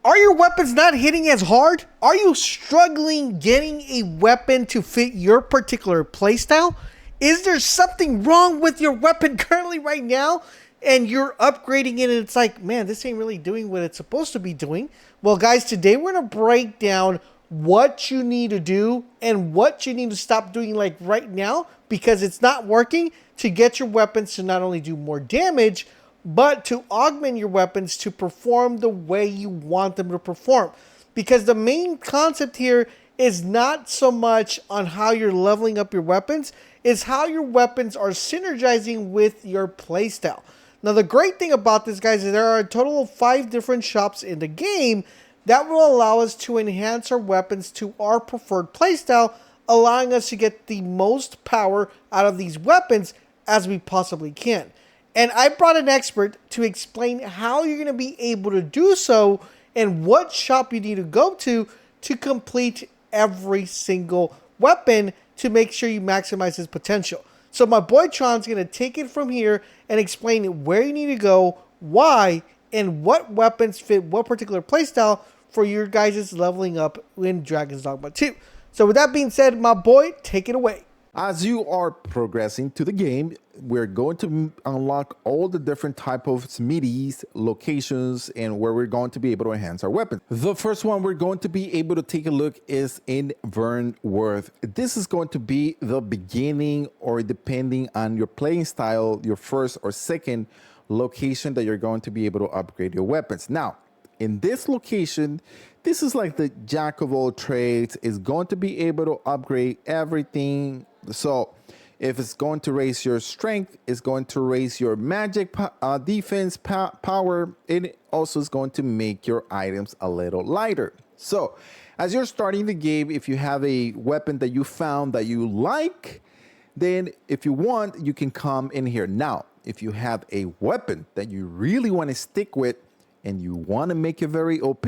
Are your weapons not hitting as hard? Are you struggling getting a weapon to fit your particular playstyle? Is there something wrong with your weapon currently right now? And you're upgrading it and it's like, man, this ain't really doing what it's supposed to be doing. Well, guys, today we're going to break down what you need to do and what you need to stop doing like right now because it's not working to get your weapons to not only do more damage, but to augment your weapons to perform the way you want them to perform. Because the main concept here is not so much on how you're leveling up your weapons, it's how your weapons are synergizing with your playstyle. Now, the great thing about this, guys, is there are a total of 5 different shops in the game that will allow us to enhance our weapons to our preferred playstyle, allowing us to get the most power out of these weapons as we possibly can. And I brought an expert to explain how you're going to be able to do so and what shop you need to go to complete every single weapon to make sure you maximize its potential. So my boy Tron's going to take it from here and explain where you need to go, why, and what weapons fit what particular playstyle for your guys' leveling up in Dragon's Dogma 2. So with that being said, my boy, take it away. As you are progressing to the game, we're going to unlock all the different type of smithies, locations, and where we're going to be able to enhance our weapons. The first one we're going to be able to take a look is in Vernworth. This is going to be the beginning, or depending on your playing style, your first or second location that you're going to be able to upgrade your weapons. Now, in this location, this is like the jack of all trades. Is going to be able to upgrade everything. So if it's going to raise your strength, it's going to raise your magic defense power. It also is going to make your items a little lighter. So as you're starting the game, if you have a weapon that you found that you like, then if you want, you can come in here. Now, if you have a weapon that you really want to stick with and you want to make it very OP,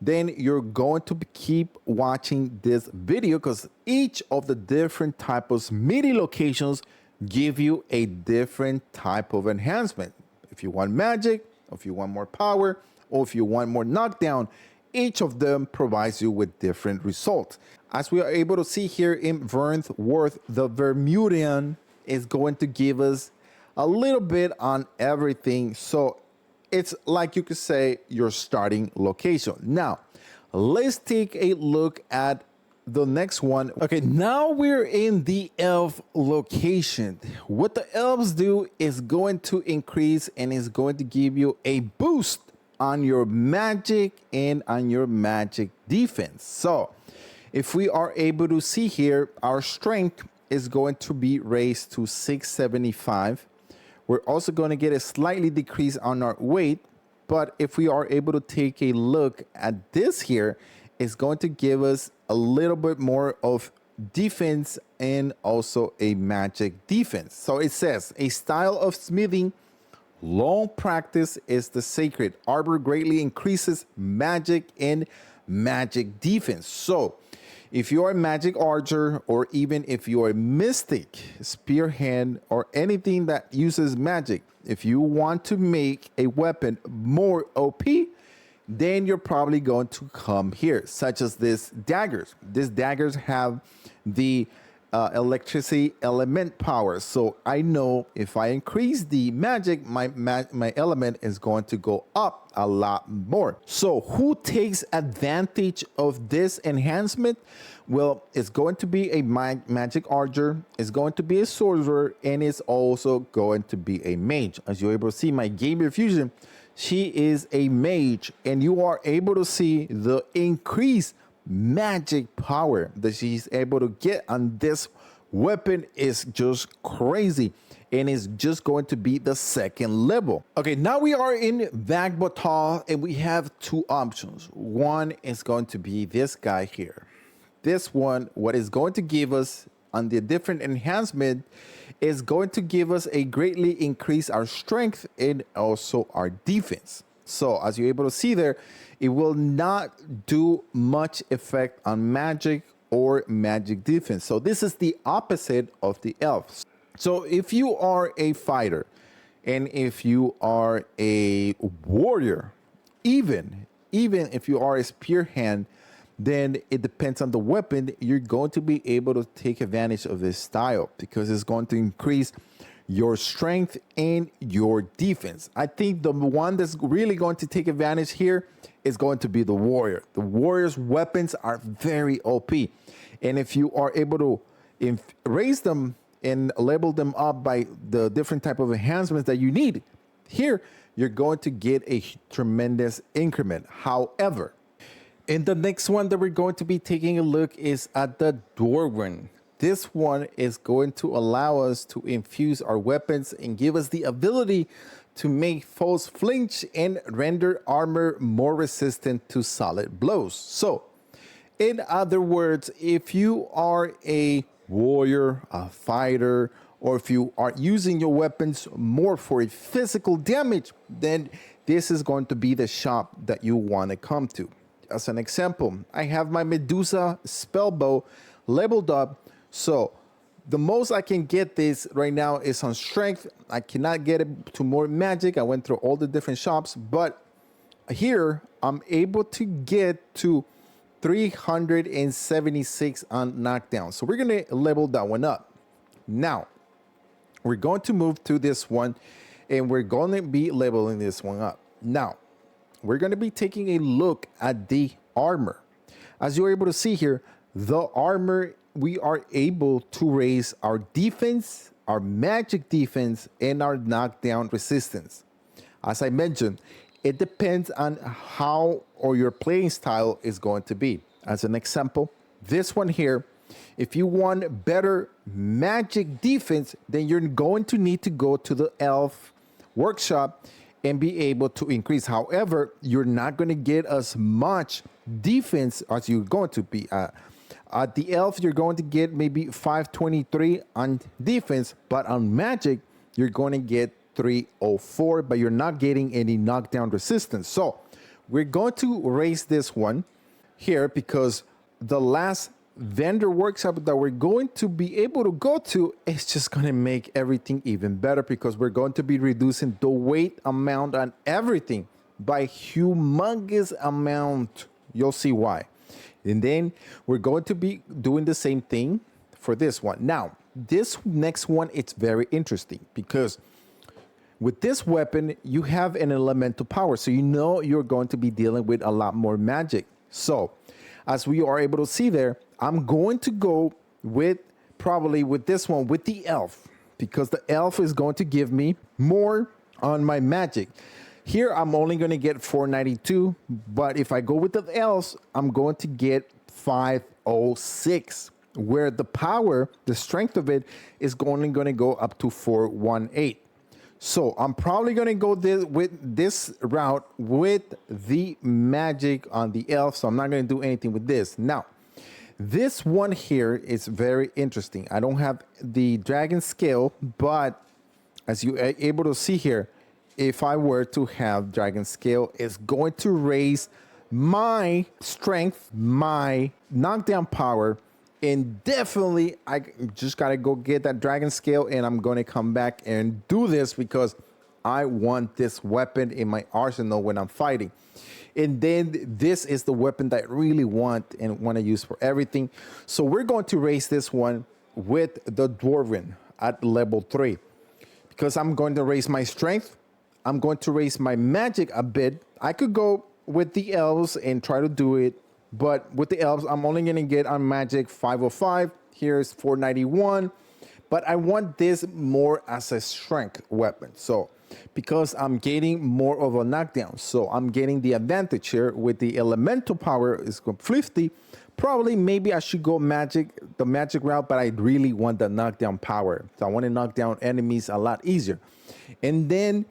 then you're going to keep watching this video, because each of the different type of smithy locations give you a different type of enhancement. If you want magic, or if you want more power, or if you want more knockdown, each of them provides you with different results. As we are able to see here in Vernworth, the Vermilion is going to give us a little bit on everything. So it's like you could say your starting location. Now, let's take a look at the next one. Okay, now we're in the elf location. What the elves do is going to increase and is going to give you a boost on your magic and on your magic defense. So if we are able to see here, our strength is going to be raised to 675. We're also going to get a slightly decrease on our weight, but if we are able to take a look at this here, it's going to give us a little bit more of defense and also a magic defense. So it says, a style of smithing, long practice is the sacred. Arbor greatly increases magic and magic defense. So if you are a magic archer, or even if you are a mystic, spearhead, or anything that uses magic, if you want to make a weapon more OP, then you're probably going to come here, such as these daggers. These daggers have the electricity element power. So I know if I increase the magic, my element is going to go up a lot more. So who takes advantage of this enhancement? Well, it's going to be a magic archer, it's going to be a sorcerer, and it's also going to be a mage. As you're able to see, my gamer fusion, she is a mage, and you are able to see the increased magic power that she's able to get on this weapon is just crazy, and it's just going to be the second level. Okay, now we are in Bakbattal, and we have 2 options. One is going to be this guy here. This one, what is going to give us on the different enhancement is going to give us a greatly increase our strength and also our defense. So as you're able to see there, it will not do much effect on magic or magic defense. So this is the opposite of the elves. So if you are a fighter and if you are a warrior, even even if you are a spear hand, then it depends on the weapon. You're going to be able to take advantage of this style because it's going to increase your strength and your defense. I think the one that's really going to take advantage here is going to be the warrior. The warrior's weapons are very OP. And if you are able to raise them and level them up by the different type of enhancements that you need, here you're going to get a tremendous increment. However, in the next one that we're going to be taking a look is at the Dwarven. This one is going to allow us to infuse our weapons and give us the ability to make foes flinch and render armor more resistant to solid blows. So, in other words, if you are a warrior, a fighter, or if you are using your weapons more for a physical damage, then this is going to be the shop that you want to come to. As an example, I have my Medusa spellbow leveled up. So the most I can get this right now is on strength. I cannot get it to more magic. I went through all the different shops, but here I'm able to get to 376 on knockdown. So we're going to level that one up. Now, we're going to move to this one and we're going to be leveling this one up. Now, we're going to be taking a look at the armor. As you're able to see here, the armor, we are able to raise our defense, our magic defense, and our knockdown resistance. As I mentioned, it depends on how or your playing style is going to be. As an example, this one here, if you want better magic defense, then you're going to need to go to the elf workshop and be able to increase. However, you're not going to get as much defense as you're going to be. At the elf, you're going to get maybe 523 on defense, but on magic, you're going to get 304, but you're not getting any knockdown resistance. So we're going to raise this one here because the last vendor workshop that we're going to be able to go to is just going to make everything even better because we're going to be reducing the weight amount on everything by humongous amount. You'll see why. And then we're going to be doing the same thing for this one. Now, this next one, it's very interesting because with this weapon, you have an elemental power. So you know you're going to be dealing with a lot more magic. So as we are able to see there, I'm going to go with probably with this one, with the elf, because the elf is going to give me more on my magic. Here, I'm only going to get 492, but if I go with the elves, I'm going to get 506, where the power, the strength of it is only going to go up to 418. So I'm probably going to go with this route with the magic on the elf, so I'm not going to do anything with this. Now, this one here is very interesting. I don't have the dragon scale, but as you are able to see here, if I were to have dragon scale, it's going to raise my strength, my knockdown power, and definitely I just got to go get that dragon scale, and I'm going to come back and do this because I want this weapon in my arsenal when I'm fighting. And then this is the weapon that I really want and want to use for everything. So we're going to raise this one with the Dwarven at level 3 because I'm going to raise my strength. I'm going to raise my magic a bit. I could go with the elves and try to do it, but with the elves, I'm only going to get on magic 505. Here's 491, but I want this more as a strength weapon. So because I'm getting more of a knockdown, so I'm getting the advantage here with the elemental power is 50. Probably maybe I should go the magic route, but I really want the knockdown power. So I want to knock down enemies a lot easier. And then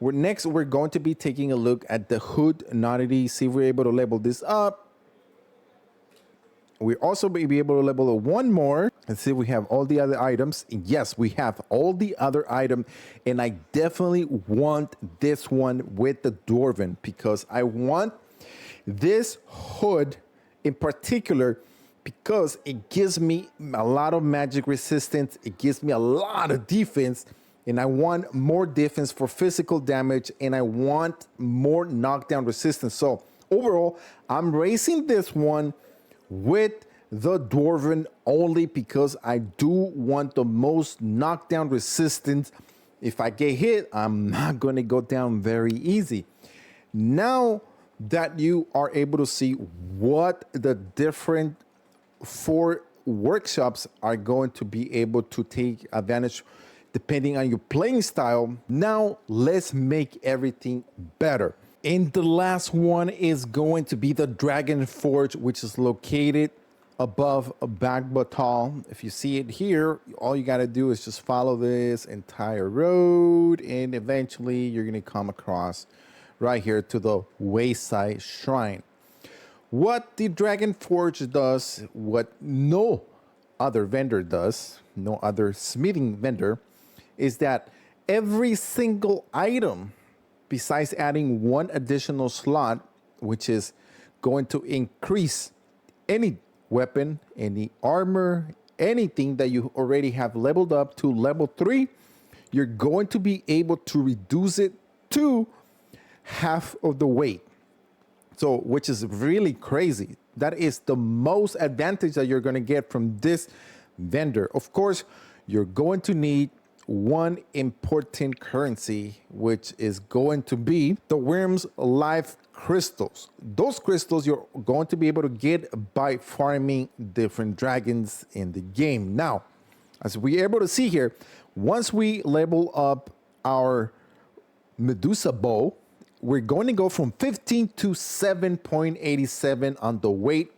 we're going to be taking a look at the hood oddity, see if we're able to level this up. We'll also be able to level it one more and see if we have all the other items. And yes, we have all the other items, and I definitely want this one with the Dwarven because I want this hood in particular because it gives me a lot of magic resistance. It gives me a lot of defense. And I want more defense for physical damage, and I want more knockdown resistance. So Overall, I'm racing this one with the Dwarven only because I do want the most knockdown resistance. If I get hit, I'm not going to go down very easy. Now that you are able to see what the different 4 workshops are going to be able to take advantage depending on your playing style, now let's make everything better. And the last one is going to be the Dragonforge, which is located above Bakbattal. If you see it here, all you got to do is just follow this entire road, and eventually you're going to come across right here to the Wayside Shrine. What the Dragonforge does, what no other vendor does, no other smithing vendor, is that every single item, besides adding 1 additional slot, which is going to increase any weapon, any armor, anything that you already have leveled up to level 3, you're going to be able to reduce it to half of the weight. So, which is really crazy. That is the most advantage that you're going to get from this vendor. Of course, you're going to need one important currency, which is going to be the Worm's Life Crystals. Those crystals you're going to be able to get by farming different dragons in the game. Now, as we're able to see here, once we level up our Medusa bow, we're going to go from 15 to 7.87 on the weight.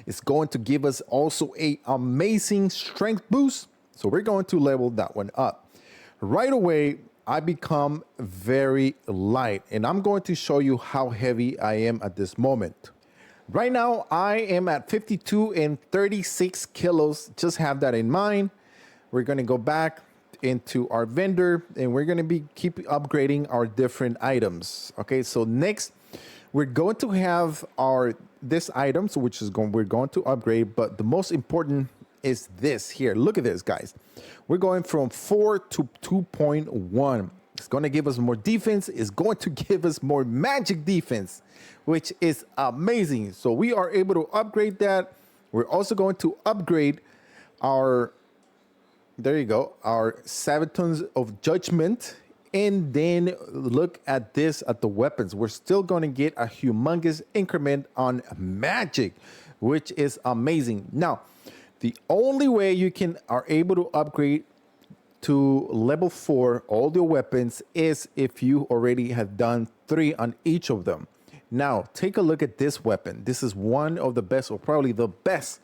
It's going to give us also a amazing strength boost. So we're going to level that one up. Right away, I become very light, and I'm going to show you how heavy I am at this moment. Right now, I am at 52 and 36 kilos. Just have that in mind. We're going to go back into our vendor, and we're going to keep upgrading our different items. Okay, so next we're going to have this items, which is we're going to upgrade, but the most important is this here. Look at this, guys. We're going from 4 to 2.1. It's going to give us more defense. It's going to give us more magic defense, which is amazing. So we are able to upgrade that. We're also going to upgrade our, there you go, our Sabatons of Judgment. And then look at this, at the weapons. We're still going to get a humongous increment on magic, which is amazing. Now, the only way you are able to upgrade to level 4 all the weapons is if you already have done 3 on each of them. Now, take a look at this weapon. This is one of the best, or probably the best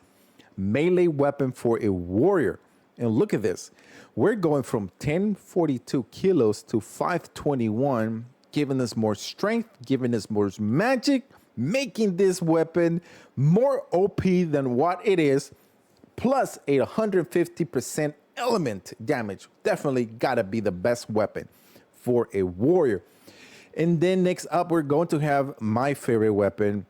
melee weapon for a warrior. And look at this. We're going from 1042 kilos to 521, giving us more strength, giving us more magic, making this weapon more OP than what it is, plus a 150% element damage. Definitely gotta be the best weapon for a warrior. And then next up, we're going to have my favorite weapon.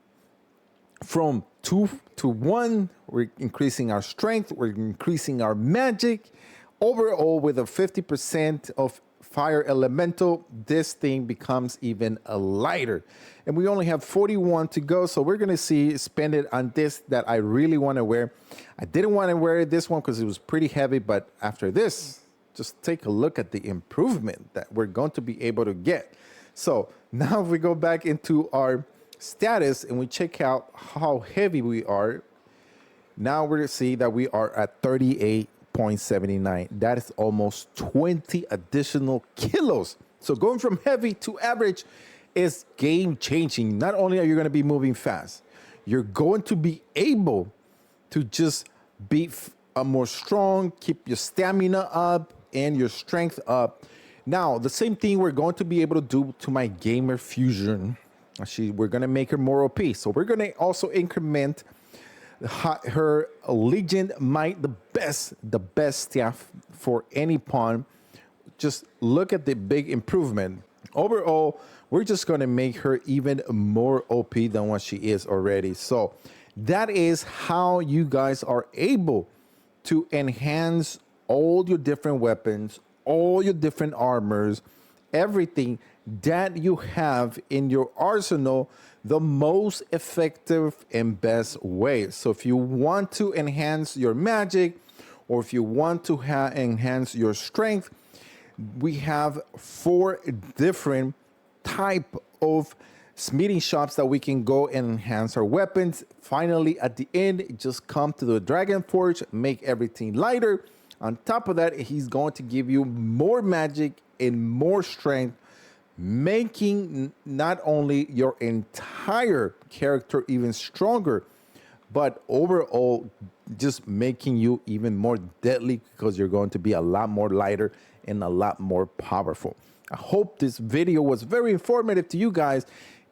From 2 to 1, we're increasing our strength, we're increasing our magic. Overall, with a 50% of fire elemental, this thing becomes even lighter. And we only have 41 to go, so we're gonna spend it on this that I really wanna wear. I didn't wanna wear this one because it was pretty heavy, but after this, just take a look at the improvement that we're going to be able to get. So now if we go back into our status and we check out how heavy we are, now we're gonna see that we are at 38.79. That is almost 20 additional kilos. So going from heavy to average is game changing. Not only are you going to be moving fast, you're going to be able to just be more strong, keep your stamina up and your strength up. Now, the same thing we're going to be able to do to my gamer fusion. Actually, we're going to make her more OP. So we're going to also increment her Legion Might, the best staff for any pawn. Just look at the big improvement. Overall, we're just going to make her even more OP than what she is already. So that is how you guys are able to enhance all your different weapons, all your different armors, everything that you have in your arsenal the most effective and best way. So if you want to enhance your magic, or if you want to enhance your strength, we have 4 different type of smithing shops that we can go and enhance our weapons. Finally, at the end, just come to the Dragonforge, make everything lighter. On top of that, he's going to give you more magic and more strength, making not only your entire character even stronger, but overall just making you even more deadly, because you're going to be a lot more lighter and a lot more powerful. I hope this video was very informative to you guys,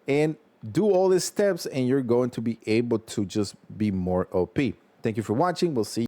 and do all these steps and you're going to be able to just be more OP. Thank you for watching. We'll see you.